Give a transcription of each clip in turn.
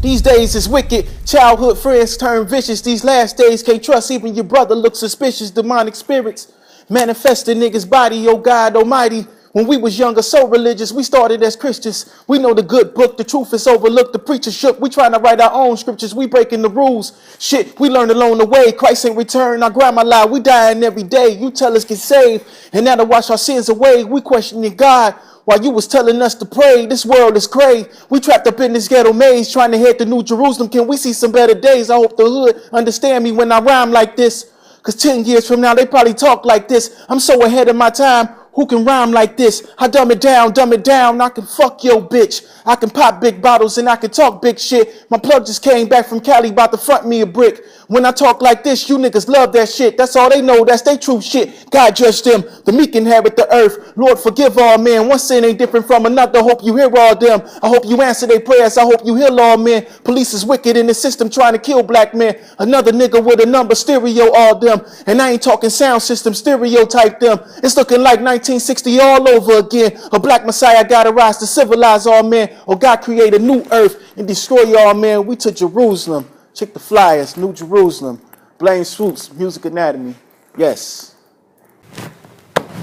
These days is wicked. Childhood friends turn vicious. These last days can't trust even your brother. Look suspicious. Demonic spirits manifest in niggas' body. Oh God Almighty. When we was younger, so religious, we started as Christians. We know the good book, the truth is overlooked, the preacher shook. We trying to write our own scriptures, we breaking the rules. Shit, we learned along the way. Christ ain't return, our grandma lied, we dying every day. You tell us get saved, and now to wash our sins away. We questioning God while you was telling us to pray. This world is cray. We trapped up in this ghetto maze, trying to head to New Jerusalem. Can we see some better days? I hope the hood understand me when I rhyme like this. Cause 10 years from now, they probably talk like this. I'm so ahead of my time. Who can rhyme like this? I dumb it down, dumb it down. I can fuck your bitch. I can pop big bottles and I can talk big shit. My plug just came back from Cali, about to front me a brick. When I talk like this, you niggas love that shit. That's all they know, that's they true shit. God judge them, the meek inherit the earth. Lord forgive all men. One sin ain't different from another. Hope you hear all them. I hope you answer their prayers. I hope you heal all men. Police is wicked in the system trying to kill black men. Another nigga with a number, stereo all them. And I ain't talking sound system, stereotype them. It's looking like 1960 all over again. A black messiah gotta rise to civilize all men. Or God create a new earth and destroy all men. We to Jerusalem. Check the Flyest, New Jerusalem. BlameSwoope, Music Anatomy. Yes.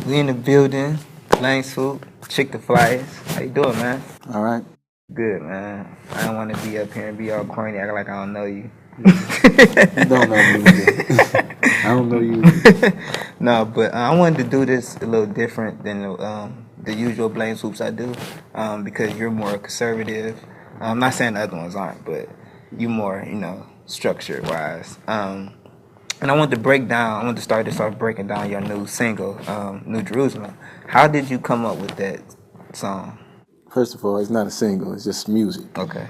We in the building. BlameSwoope. Check the Flyest. How you doing, man? All right. Good, man. I don't want to be up here and be all corny, act like I don't know you. You don't know me either. I don't know you either. No, but I wanted to do this a little different than the usual BlameSwoopes I do, because you're more conservative. I'm not saying the other ones aren't, but you more, structured wise. And I wanted to start this off breaking down your new single, New Jerusalem. How did you come up with that song? First of all, it's not a single, it's just music. Okay.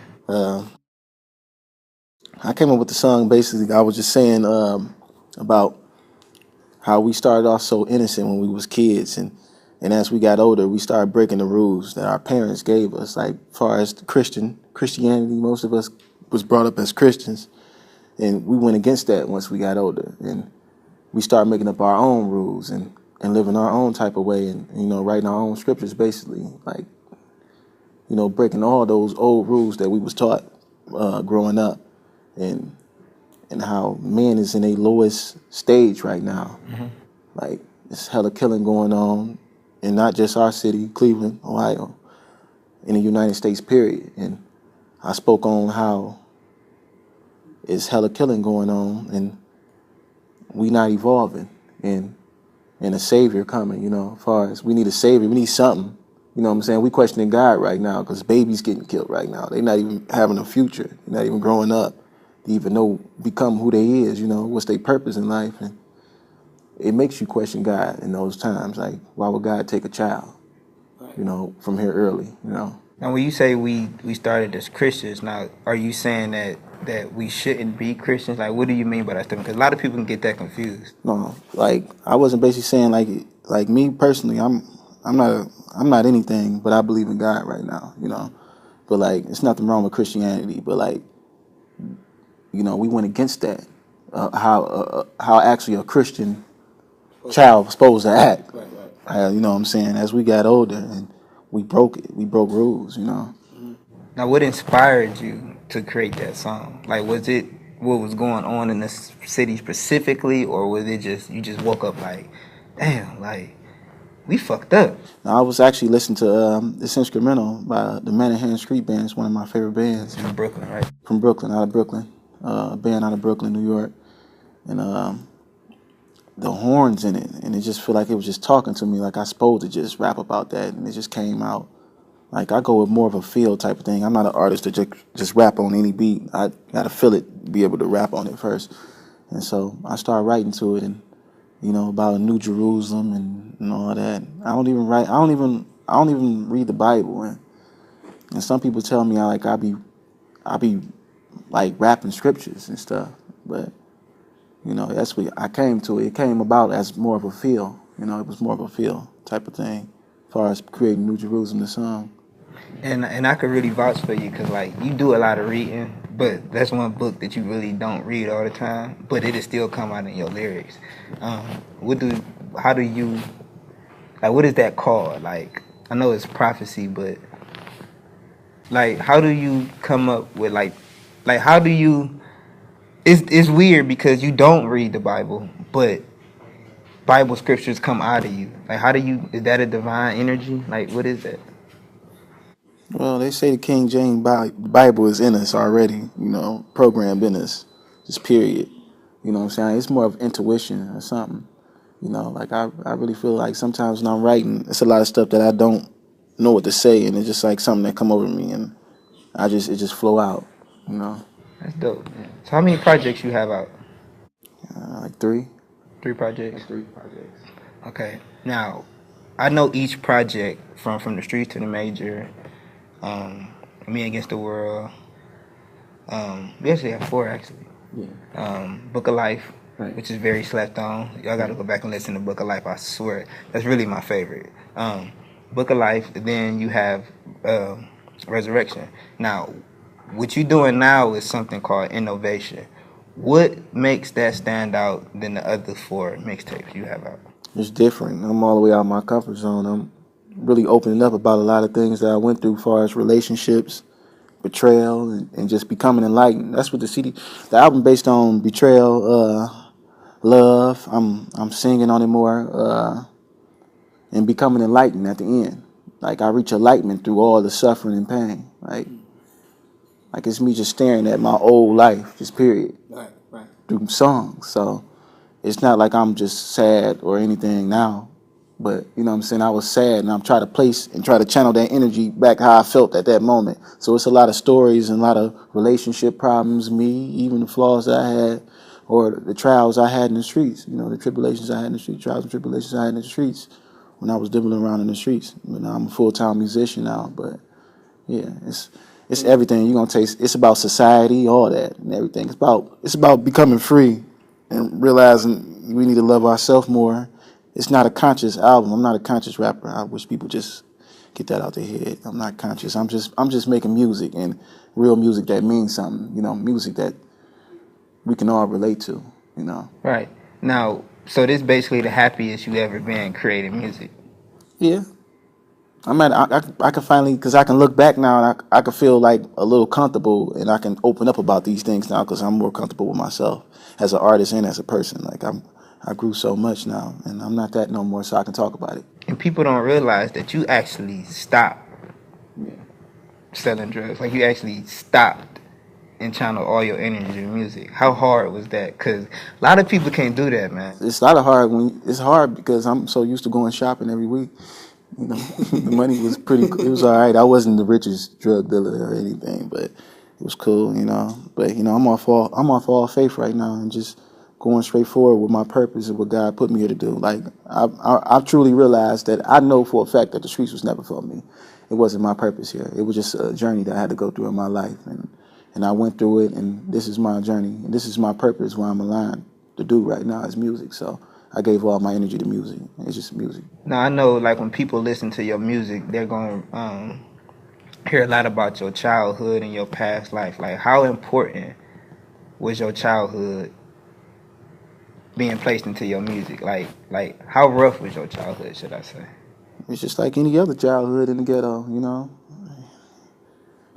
I came up with the song basically, I was just saying about how we started off so innocent when we was kids, and as we got older, we started breaking the rules that our parents gave us. Like, as far as Christianity, most of us was brought up as Christians, and we went against that once we got older, and we started making up our own rules and living our own type of way, and writing our own scriptures, basically, like, breaking all those old rules that we was taught growing up, and how man is in a lowest stage right now. Mm-hmm. Like, it's hella killing going on, and not just our city, Cleveland, Ohio, in the United States, period. And I spoke on how it's hella killing going on, and we not evolving, and a savior coming, as far as we need a savior, we need something. You know what I'm saying? We questioning God right now because babies getting killed right now. They not even having a future. They're not even growing up to even become who they is, what's their purpose in life. And it makes you question God in those times. Like, why would God take a child, from here early, Now, when you say we started as Christians, now, are you saying that we shouldn't be Christians? Like, what do you mean by that statement? Because a lot of people can get that confused. No, like, I wasn't basically saying, like me personally, I'm not anything, but I believe in God right now, But, like, it's nothing wrong with Christianity, but, like, we went against that. How actually a Christian child was supposed to act. Right. You know what I'm saying? As we got older, and we broke it. We broke rules, Now, what inspired you to create that song? Like, was it what was going on in this city specifically, or was it you just woke up like, damn, like, we fucked up? Now, I was actually listening to this instrumental by the Manhattan Street Band. It's one of my favorite bands. From Brooklyn, right? From Brooklyn, out of Brooklyn. A band out of Brooklyn, New York. And the horns in it, and it just feel like it was just talking to me, like I supposed to just rap about that, and it just came out. Like, I go with more of a feel type of thing. I'm not an artist that just rap on any beat. I gotta feel it, be able to rap on it first. And so I started writing to it, and about a New Jerusalem and all that. I don't even read the Bible, and some people tell me I be like rapping scriptures and stuff, but that's what I came to. It came about as more of a feel. It was more of a feel type of thing as far as creating New Jerusalem, the song. And I could really vouch for you because, like, you do a lot of reading, but that's one book that you really don't read all the time, but it'll still come out in your lyrics. What is that called? Like, I know it's prophecy, but, like, how do you come up with, like, Like, how do you? It's weird because you don't read the Bible, but Bible scriptures come out of you. Like, how do you? Is that a divine energy? Like, what is that? Well, they say the King James Bible is in us already, programmed in us, just period. You know what I'm saying? It's more of intuition or something. Like I really feel like sometimes when I'm writing, it's a lot of stuff that I don't know what to say, and it's just like something that come over me, and it just flow out. You know, That's dope. So, how many projects you have out? like three. 3 projects. Like 3 projects. Okay. Now, I know each project from the streets to the major. Me Against the World. We actually have 4 actually. Yeah. Book of Life, Right. which is very slept on. Y'all got to go back and listen to Book of Life. I swear, that's really my favorite. Book of Life. Then you have Resurrection. Now, what you doing now is something called innovation. What makes that stand out than the other 4 mixtapes you have out? It's different. I'm all the way out of my comfort zone. I'm really opening up about a lot of things that I went through, as far as relationships, betrayal, and just becoming enlightened. That's what the album based on betrayal, love. I'm singing on it more, and becoming enlightened at the end. Like I reach enlightenment through all the suffering and pain. Like it's me just staring at my old life, just period, Right. through songs. So it's not like I'm just sad or anything now, but you know what I'm saying, I was sad, and I'm trying to place and try to channel that energy back how I felt at that moment. So it's a lot of stories and a lot of relationship problems, me, even the flaws that I had, or the trials I had in the streets, the tribulations I had in the streets, trials and tribulations I had in the streets when I was dibbling around in the streets. I'm a full-time musician now, but yeah, it's everything. You're gonna taste. It's about society, all that, and everything. It's about becoming free and realizing we need to love ourselves more. It's not a conscious album. I'm not a conscious rapper. I wish people just get that out their head. I'm not conscious. I'm just making music, and real music that means something. Music that we can all relate to. Right. Now, so this basically the happiest you ever been creating music. Yeah. I can finally, because I can look back now, and I can feel like a little comfortable, and I can open up about these things now because I'm more comfortable with myself as an artist and as a person. Like I grew so much now, and I'm not that no more, so I can talk about it. And people don't realize that you actually stopped selling drugs. Like, you actually stopped and channel all your energy to music. How hard was that? Because a lot of people can't do that, man. It's not a hard it's hard because I'm so used to going shopping every week. The money was it was all right. I wasn't the richest drug dealer or anything, but it was cool, But I'm off all faith right now and just going straight forward with my purpose and what God put me here to do. Like I've truly realized that I know for a fact that the streets was never for me. It wasn't my purpose here. It was just a journey that I had to go through in my life, and I went through it, and this is my journey, and this is my purpose. Where I'm aligned to do right now is music. So I gave all my energy to music. It's just music. Now, I know, like, when people listen to your music, they're going to hear a lot about your childhood and your past life. Like, how important was your childhood being placed into your music? Like how rough was your childhood, should I say? It's just like any other childhood in the ghetto, But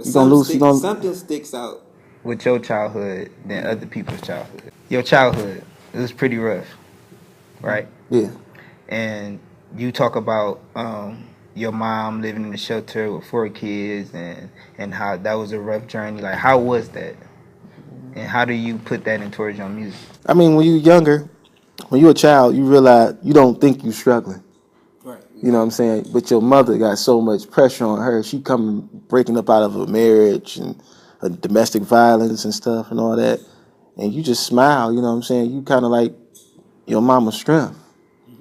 You're gonna lose. something sticks out. With your childhood than other people's childhood. Your childhood, it was pretty rough, right? Yeah. And you talk about your mom living in the shelter with 4 kids, and how that was a rough journey. Like, how was that? And how do you put that in towards your music? I mean, when you're younger, when you're a child, you realize you don't think you're struggling. Right. You know what I'm saying? But your mother got so much pressure on her. She coming breaking up out of a marriage and a domestic violence and stuff and all that. And you just smile, you know what I'm saying? You kind of like your mama's strength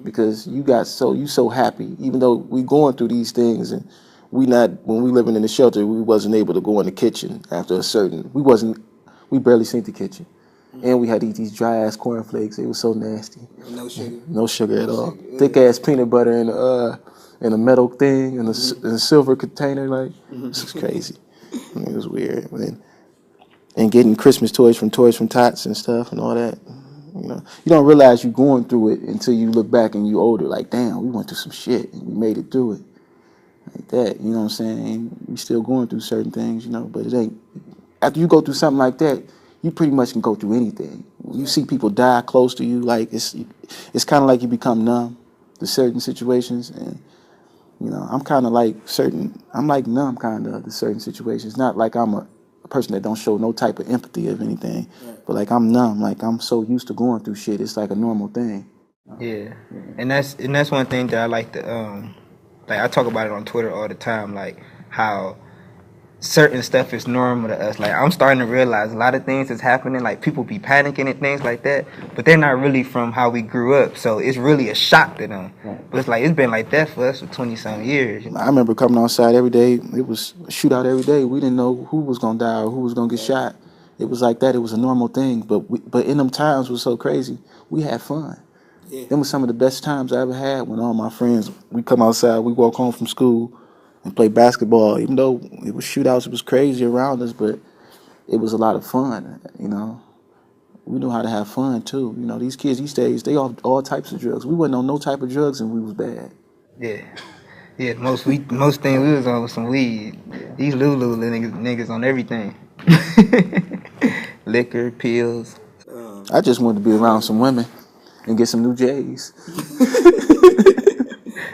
because you so happy. Even though we going through these things, and when we living in the shelter, we wasn't able to go in the kitchen after we barely seen the kitchen. And we had to eat these dry ass cornflakes. It was so nasty. No sugar. No sugar at all. Thick ass peanut butter in a metal thing in a silver container. Like this is crazy. It was weird. And getting Christmas toys from Tots and stuff and all that. You don't realize you're going through it until you look back and you older. Like, damn, we went through some shit and we made it through it. Like that. You know what I'm saying? We still going through certain things, but it ain't after you go through something like that, you pretty much can go through anything. When you see people die close to you, like it's kind of like you become numb to certain situations, and you know, I'm like numb kind of to certain situations. Not like I'm a person that don't show no type of empathy of anything, but like I'm numb. Like I'm so used to going through shit, it's like a normal thing. Yeah, and that's one thing that I like to like I talk about it on Twitter all the time, like how certain stuff is normal to us. Like I'm starting to realize a lot of things is happening. Like people be panicking and things like that, but they're not really from how we grew up. So it's really a shock to them. But it's like it's been like that for us for 20-some years. You know? I remember coming outside every day. It was a shootout every day. We didn't know who was gonna die or who was gonna get shot. It was like that. It was a normal thing. But in them times was so crazy. We had fun. Yeah. Them was some of the best times I ever had when all my friends, we come outside, we walk home from school and play basketball. Even though it was shootouts, it was crazy around us, but it was a lot of fun, you know. We knew how to have fun too. You know, these kids these days, they off all types of drugs. We wasn't on no type of drugs and we was bad. Yeah. Yeah, most things we was on was some weed. These Lulu niggas on everything. Liquor, pills. I just wanted to be around some women and get some new J's.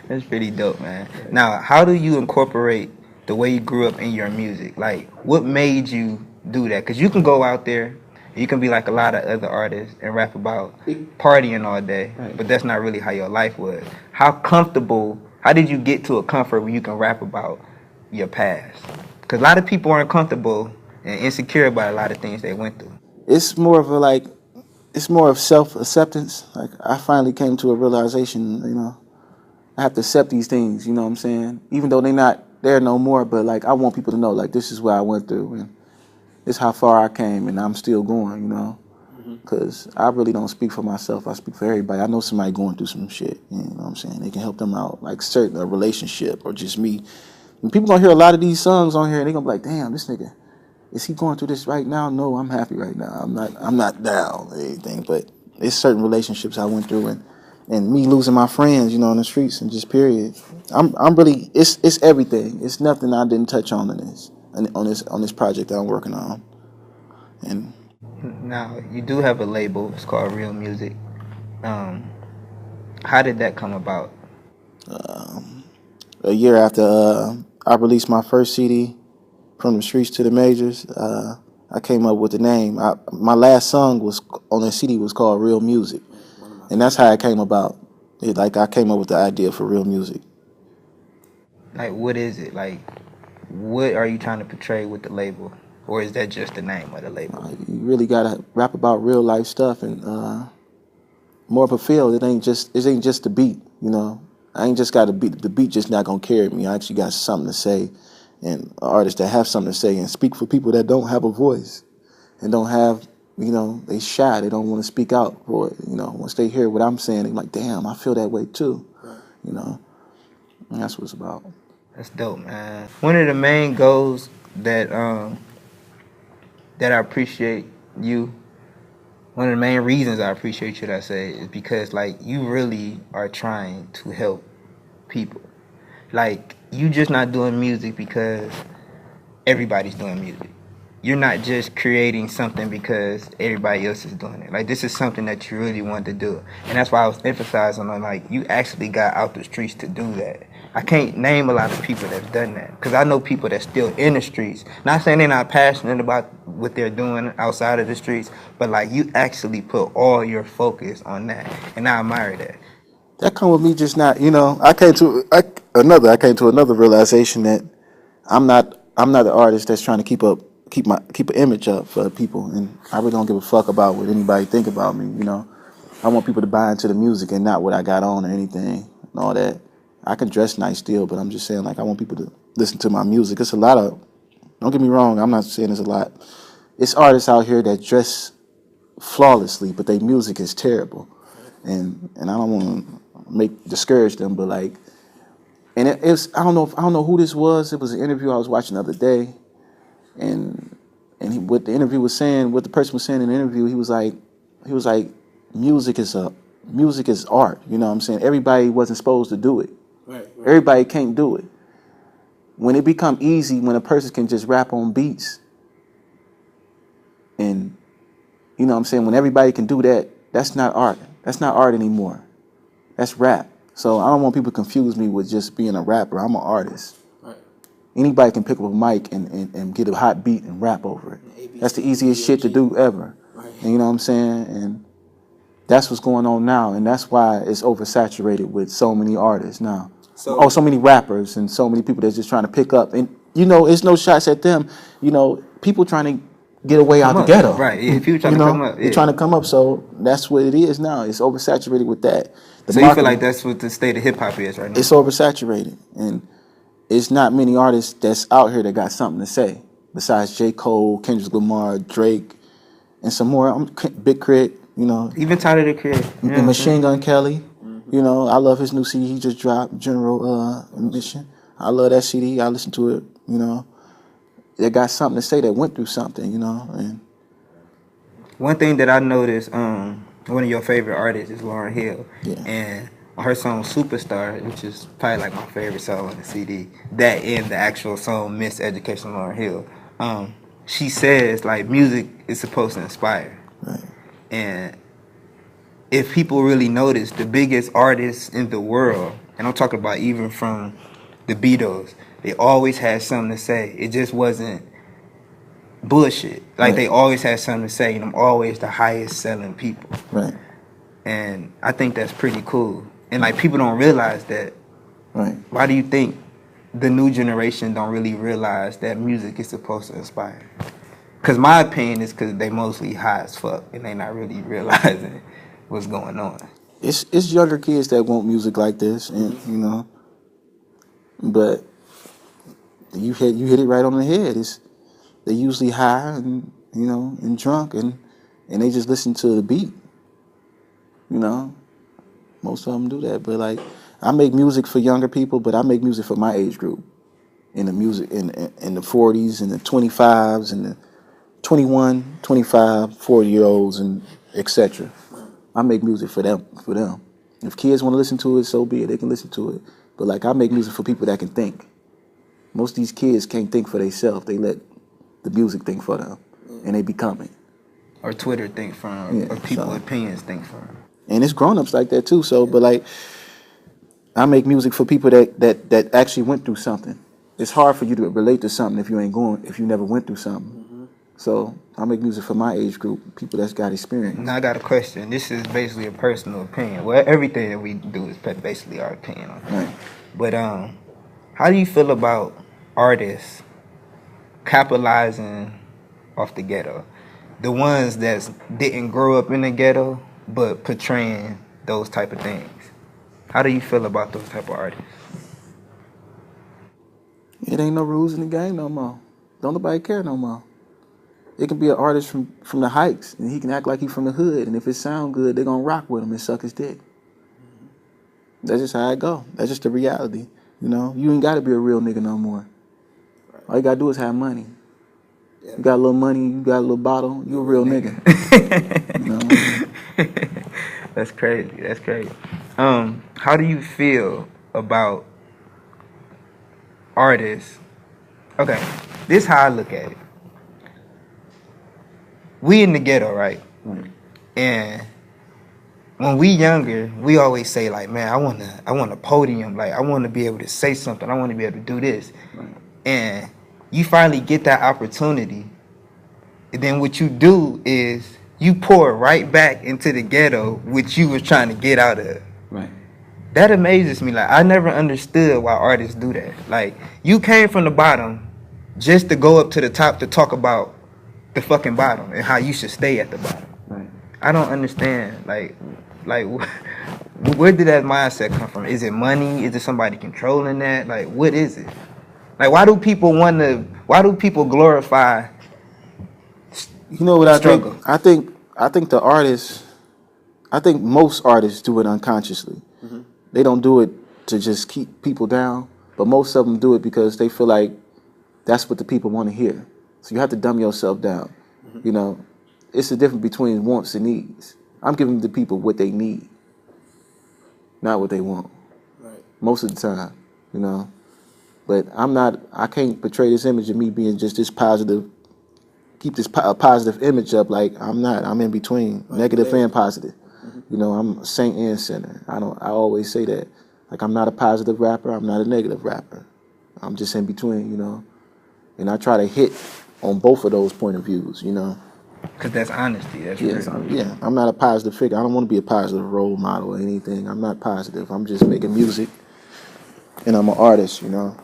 That's pretty dope, man. Now, how do you incorporate the way you grew up in your music? Like, what made you do that? Because you can go out there, you can be like a lot of other artists and rap about partying all day, but that's not really how your life was. How did you get to a comfort where you can rap about your past? Because a lot of people aren't comfortable and insecure about a lot of things they went through. It's more of self-acceptance. Like, I finally came to a realization, you know, I have to accept these things, you know what I'm saying? Even though they're not there no more, but like I want people to know, like, this is what I went through and this is how far I came and I'm still going, you know? Because I really don't speak for myself, I speak for everybody. I know somebody going through some shit, you know what I'm saying? They can help them out, like a relationship or just me. And people gonna hear a lot of these songs on here and they gonna be like, damn, this nigga, is he going through this right now? No, I'm happy right now. I'm not down or anything, but it's certain relationships I went through and me losing my friends, you know, in the streets and just period. I'm really it's everything. It's nothing I didn't touch on on this project that I'm working on. And Now, you do have a label. It's called Real Music. How did that come about? a year after I released my first CD, From the Streets to the Majors, I came up with the name. My last song was on the CD was called Real Music, and that's how it came about. I came up with the idea for Real Music. Like, what is it? Like, what are you trying to portray with the label? Or is that just the name of the label? You really gotta rap about real life stuff and more fulfilled. It ain't just the beat, you know. I ain't just got a beat. The beat just not gonna carry me. I actually got something to say, and artists that have something to say and speak for people that don't have a voice and don't have, you know, they shy. They don't want to speak out for it. You know, once they hear what I'm saying, they're like, damn, I feel that way too. You know, and that's what it's about. That's dope, man. One of the main goals that I appreciate you, one of the main reasons I appreciate you, should I say, is because, like, you really are trying to help people. Like, you just not doing music because everybody's doing music. You're not just creating something because everybody else is doing it. Like, this is something that you really want to do. And that's why I was emphasizing on, like, you actually got out the streets to do that. I can't name a lot of people that's done that, because I know people that's still in the streets. Not saying they're not passionate about what they're doing outside of the streets, but like, you actually put all your focus on that, and I admire that. That come with me just not, you know. I came to another realization that I'm not an artist that's trying to keep an image up for people, and I really don't give a fuck about what anybody think about me. You know, I want people to buy into the music and not what I got on or anything and all that. I can dress nice still, but I'm just saying, like, I want people to listen to my music. It's a lot of, don't get me wrong, I'm not saying it's a lot. It's artists out here that dress flawlessly, but their music is terrible, and I don't want to discourage them, but like, and it's I don't know who this was. It was an interview I was watching the other day, and what the interview was saying, what the person was saying in the interview, he was like, music is art. You know what I'm saying? Everybody wasn't supposed to do it. Right. Everybody can't do it. When it become easy, when a person can just rap on beats, And you know what I'm saying? When everybody can do that, that's not art. That's not art anymore. That's rap. So I don't want people to confuse me with just being a rapper. I'm an artist. Right. Anybody can pick up a mic and get a hot beat and rap over it. That's the easiest shit to do ever. Right. And you know what I'm saying? And that's what's going on now. And that's why it's oversaturated with so many artists now. So many rappers and so many people that's just trying to pick up. And, you know, it's no shots at them. You know, people trying to get away out the ghetto. Right, yeah. People trying to come up. Yeah. They're trying to come up. So that's what it is now. It's oversaturated with that. So you feel like that's what the state of hip-hop is right now? It's oversaturated. And it's not many artists that's out here that got something to say. Besides J. Cole, Kendrick Lamar, Drake, and some more. Big Crit, you know. Even Tyler the Creator. And Machine Gun Kelly. You know, I love his new CD he just dropped, General Mission. I love that CD. I listen to it, you know. They got something to say that went through something, you know. And one thing that I noticed, one of your favorite artists is Lauryn Hill. Yeah. And on her song Superstar, which is probably like my favorite song on the CD, that and the actual song Miseducation of Lauryn Hill, she says like music is supposed to inspire. right. And if people really notice, the biggest artists in the world, and I'm talking about even from the Beatles, they always had something to say. It just wasn't bullshit. Like Right. they always had something to say, and I'm always the highest selling people. Right. And I think that's pretty cool. And like people don't realize that. Right. Why do you think the new generation don't really realize that music is supposed to inspire? Because my opinion is because they mostly high as fuck and they not really realizing what's going on. It's younger kids that want music like this, and you know. But you hit it right on the head. They usually high and you know and drunk and they just listen to the beat. You know, most of them do that. But like, I make music for younger people, but I make music for my age group. In the music in the 40s and the 25s and the 21, 25, 40-year-olds and etc. I make music for them. If kids want to listen to it, so be it. They can listen to it. But like I make music for people that can think. Most of these kids can't think for themselves. They let the music think for them, and they become it. Or Twitter think for them, Yeah, or people's so. opinions think for them. And it's grown-ups like that too. So, but like, I make music for people that actually went through something. It's hard for you to relate to something if you never went through something. So I make music for my age group, people that's got experience. Now I got a question. This is basically a personal opinion. Well, everything that we do is basically our opinion on it. Right. But how do you feel about artists capitalizing off the ghetto? The ones that didn't grow up in the ghetto, but portraying those type of things. How do you feel about those type of artists? It ain't no rules in the game no more. Don't nobody care no more. It can be an artist from the Heights, and he can act like he from the hood, and if it sound good, they're gonna rock with him and suck his dick. That's just how it go. That's just the reality. You know, you ain't gotta be a real nigga no more. All you gotta do is have money. Yeah. You got a little money, you got a little bottle, you a real nigga. You know? That's crazy. That's crazy. How do you feel about artists? Okay, this is how I look at it. We in the ghetto, right? And when we younger, we always say like, man, I want a podium. Like, I want to be able to say something. I want to be able to do this. And you finally get that opportunity. And then what you do is you pour right back into the ghetto, which you was trying to get out of. Right. That amazes me. Like, I never understood why artists do that. Like, you came from the bottom just to go up to the top to talk about the fucking bottom and how you should stay at the bottom. Right. I don't understand. Like, where did that mindset come from? Is it money? Is it somebody controlling that? Like, what is it? Like, why do people glorify You know what struggle? I think the artists, I think most artists do it unconsciously. They don't do it to just keep people down, but most of them do it because they feel like that's what the people want to hear. So you have to dumb yourself down. You know, it's the difference between wants and needs. I'm giving the people what they need, not what they want. Right. Most of the time, you know. But I can't portray this image of me being just this positive keep this positive image up. Like I'm not. I'm in between, negative and positive. You know, I'm a saint and sinner. I always say that. Like I'm not a positive rapper. I'm not a negative rapper. I'm just in between. You know, and I try to hit on both of those point of views. You know. Because that's honesty. That's Yes, real. I'm not a positive figure. I don't want to be a positive role model or anything. I'm not positive. I'm just making music, and I'm an artist. You know.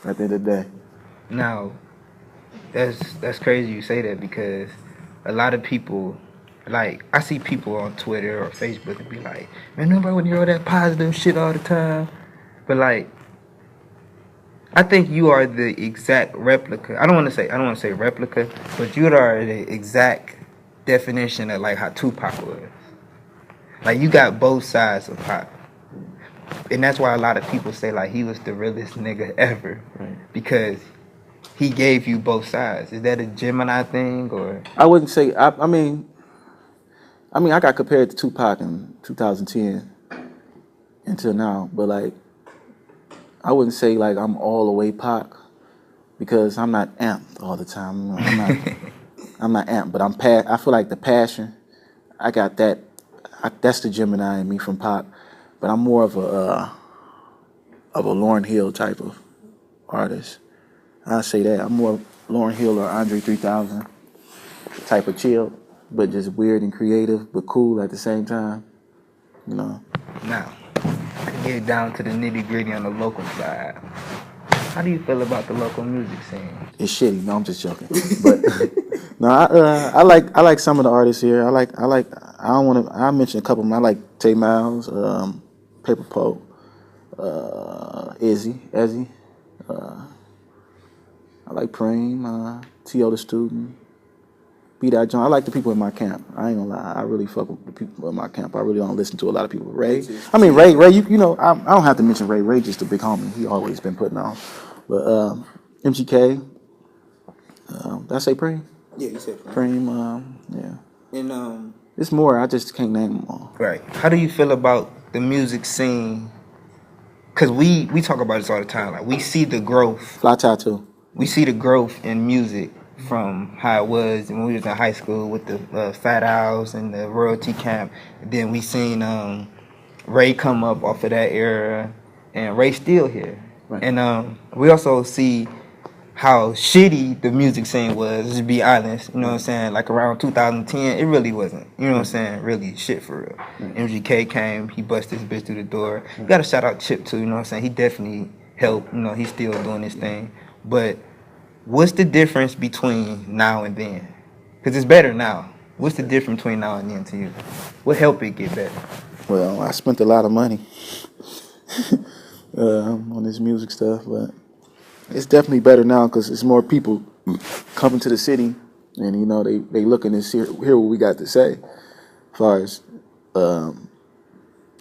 At the end of the day. Now, that's crazy you say that because a lot of people, like I see people on Twitter or Facebook and be like, man, nobody would hear all that positive shit all the time. But like, I think you are the exact replica. I don't want to say replica, but you are the exact definition of like how Tupac was. Like you got both sides of Pac. And that's why a lot of people say like he was the realest nigga ever. Right. Because he gave you both sides. Is that a Gemini thing or? I wouldn't say. I mean, I got compared to Tupac in 2010 until now, but like, I wouldn't say like I'm all the way Pac because I'm not amped all the time. You know, I'm not amped, but I feel like the passion, I got that. That's the Gemini in me from Pac, but I'm more of a Lauryn Hill type of artist. I say that I'm more Lauryn Hill or Andre 3000 type of chill, but just weird and creative, but cool at the same time. You know. Now, to get down to the nitty gritty on the local side, how do you feel about the local music scene? It's shitty. No, I'm just joking. But no, I like some of the artists here. I don't want to. I mentioned a couple of them. I like Tay Miles, Paper Pope, Ezzy. I like Preem, T.O. the Student, B.Dot John. I like the people in my camp. I ain't gonna lie. I really fuck with the people in my camp. I really don't listen to a lot of people. Ray. I mean, Ray, you know, I don't have to mention Ray. Ray just a big homie. He always been putting on. But MGK, did I say Preem? Yeah, you said Preem. Yeah. And It's more. I just can't name them all. Right. How do you feel about the music scene? Because we talk about this all the time. Like we see the growth. Fly Tattoo. We see the growth in music from how it was when we was in high school with the Fat Owls and the royalty camp. Then we seen Ray come up off of that era, and Ray's still here. Right. And we also see how shitty the music scene was, to be honest. You know what I'm saying? Like around 2010, it really wasn't. You know what I'm saying? Really shit for real. Right. MGK came, he busted his bitch through the door. You gotta shout out Chip too, you know what I'm saying? He definitely helped, you know, he's still doing his thing. But what's the difference between now and then? Because it's better now. What's the difference between now and then to you? What helped it get better? Well, I spent a lot of money on this music stuff, but it's definitely better now because it's more people coming to the city, and you know they looking and hear what we got to say, as far as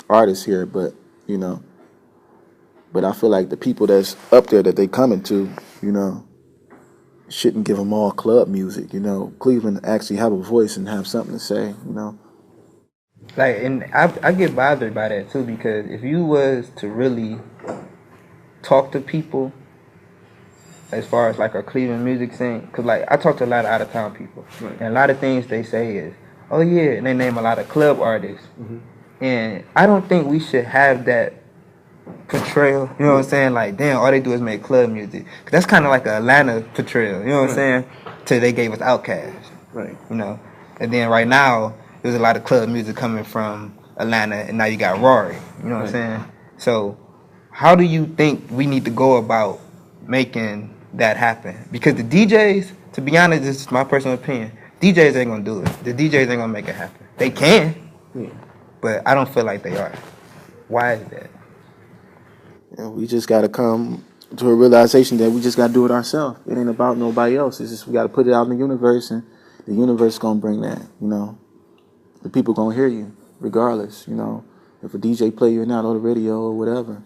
artists here. But you know, I feel like the people that's up there that they coming to, you know, shouldn't give them all club music. You know, Cleveland actually have a voice and have something to say. You know. Like, and I get bothered by that too, because if you was to really talk to people as far as like a Cleveland music scene, because like I talk to a lot of out of town people, right. And a lot of things they say is, oh yeah, and they name a lot of club artists, and I don't think we should have that portrayal. You know what I'm saying? Like, damn, all they do is make club music. 'Cause that's kind of like a Atlanta portrayal. You know what I'm saying? Till they gave us Outkast, Right. You know, and then right now there's a lot of club music coming from Atlanta, and now you got Rory. You know what I'm saying? So, how do you think we need to go about making that happen? Because the DJs, to be honest, this is my personal opinion, DJs ain't gonna do it. The DJs ain't gonna make it happen. They can, but I don't feel like they are. Why is that? And we just got to come to a realization that we just got to do it ourselves. It ain't about nobody else. It's just we got to put it out in the universe, and the universe gonna bring that. You know, the people gonna hear you regardless. You know, if a DJ play you or not on the radio or whatever.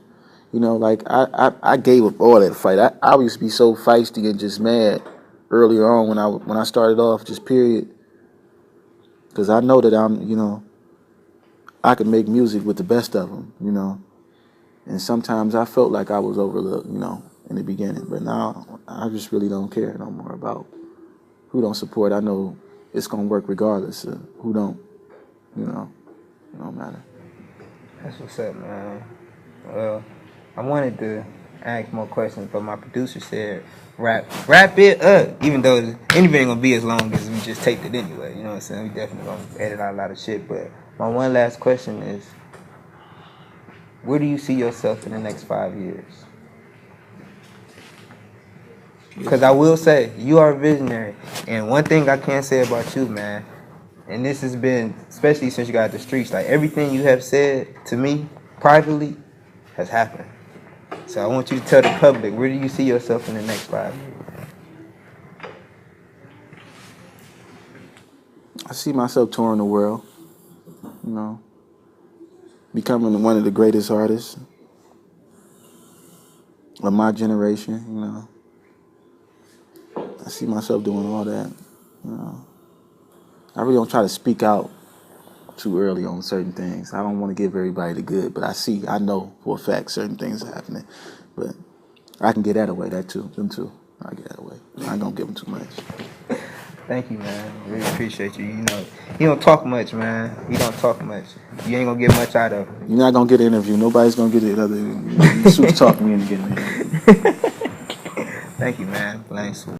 You know, like I gave up all that fight. I used to be so feisty and just mad earlier on when I started off, just period. Because I know that I can make music with the best of them. You know. And sometimes I felt like I was overlooked, you know, in the beginning. But now I just really don't care no more about who don't support, I know it's gonna work regardless of who don't. You know, it don't matter. That's what's up, man. Well, I wanted to ask more questions, but my producer said wrap it up. Even though anything ain't gonna be as long as we just taped it anyway. You know what I'm saying? We definitely gonna edit out a lot of shit. But my one last question is, where do you see yourself in the next 5 years? Because I will say, you are a visionary. And one thing I can say about you, man, and this has been, especially since you got the streets, like everything you have said to me privately has happened. So I want you to tell the public, where do you see yourself in the next 5 years? I see myself touring the world, you know, becoming one of the greatest artists of my generation, you know. I see myself doing all that, you know. I really don't try to speak out too early on certain things. I don't want to give everybody the good, but I know for a fact certain things are happening. But I can get that away, them too. I get that away. I ain't gonna give them too much. Thank you, man. Really appreciate you. You know, he don't talk much, man. He don't talk much. You ain't gonna get much out of him. You're not gonna get an interview. Nobody's gonna get it other than Swoope talk me into getting an interview. Thank you, man. BlameSwoope.